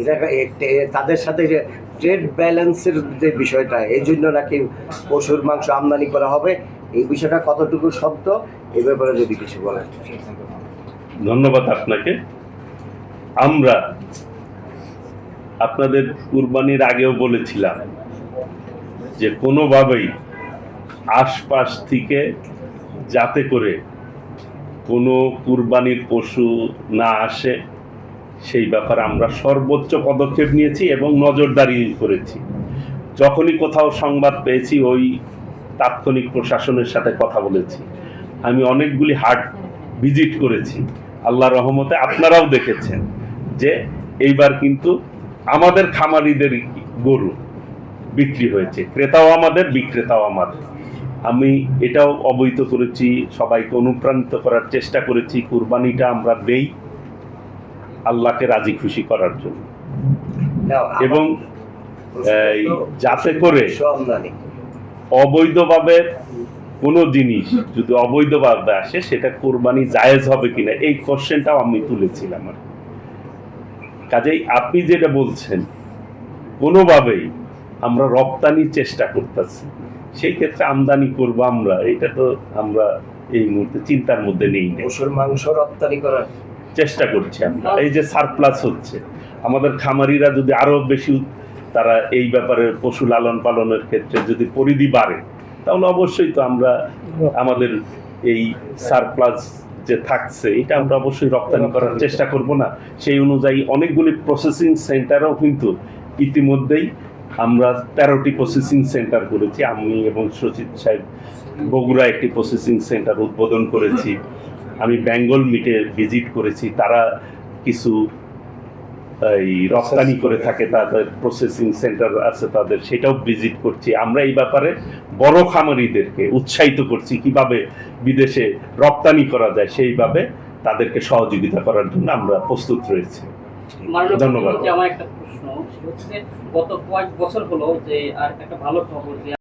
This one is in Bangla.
এরা তাদের সাথে যে ট্রেড ব্যালেন্সের যে বিষয়টা, এই জন্য নাকি পশুর মাংস আমদানি করা হবে, এই বিষয়টা কতটুকু সত্য এই ব্যাপারে যদি কিছু বলেন। ধন্যবাদ আপনাকে। আমরা আপনাদের কুরবানির আগেও বলেছিলাম যে কোনোভাবেই আশপাশ থেকে যাতে করে কোনো কুরবানির পশু না আসে সেই ব্যাপারে আমরা সর্বোচ্চ পদক্ষেপ নিয়েছি এবং নজরদারি করেছি। যখনই কোথাও সংবাদ পেয়েছি ওই তাৎক্ষণিক প্রশাসনের সাথে কথা বলেছি। আমি অনেকগুলি হাট ভিজিট করেছি, আল্লাহর রহমতে আপনারাও দেখেছেন যে এইবার কিন্তু আমাদের খামারিদের গরু বিক্রি হয়েছে, ক্রেতাও আমাদের, বিক্রেতাও আমাদের। আমি এটাও অবহিত করেছি, সবাইকে অনুপ্রাণিত করার চেষ্টা করেছি কুরবানিটা আমরা দেই আল্লাহকে রাজি খুশি করার জন্য, এবং যাতে করে অবৈধভাবে কোনো জিনিস যদি অবৈধভাবে আসে সেটা কোরবানি জায়েজ হবে কিনা এই কোশ্চেনটাও আমি তুলেছিলাম। আর কাজেই আপনি যেটা বলছেন কোনোভাবেই আমরা রপ্তানির চেষ্টা করতেছি, সেই ক্ষেত্রে আমদানি করব আমরা, এটা তো আমরা এই মুহূর্তে চিন্তার মধ্যে নেই। পশুর মাংস রপ্তানি করার চেষ্টা করছি আমরা। এই যে সারপ্লাস হচ্ছে, আমাদের খামারিরা যদি আরো বেশি তারা এই ব্যাপারে পশু লালন পালনের ক্ষেত্রে যদি পরিধি বাড়ে, তাহলে অবশ্যই তো আমরা আমাদের এই সারপ্লাস যে থাকছে এটা আমরা অবশ্যই রপ্তানি করার চেষ্টা করব না। সেই অনুযায়ী অনেকগুলি প্রসেসিং সেন্টারও কিন্তু ইতিমধ্যেই আমরা 13টি প্রসেসিং সেন্টার করেছি। আমি এবং সচিব সাহেব বগুড়া একটি প্রসেসিং সেন্টার উদ্বোধন করেছি। আমি বেঙ্গল মিটে ভিজিট করেছি, তারা কিছু এই রপ্তানি করে থাকে, তাদের প্রসেসিং সেন্টার আছে তাদের, সেটাও ভিজিট করছি। আমরা এই ব্যাপারে বড় খামারিদেরকে উৎসাহিত করছি কিভাবে বিদেশে রপ্তানি করা যায়, সেইভাবে তাদেরকে সহযোগিতা করার জন্য আমরা প্রস্তুত রয়েছি। ধন্যবাদ। আমার একটা প্রশ্ন হচ্ছে, গত কয়েক বছর হলো যে আর একটা ভালো খবর যে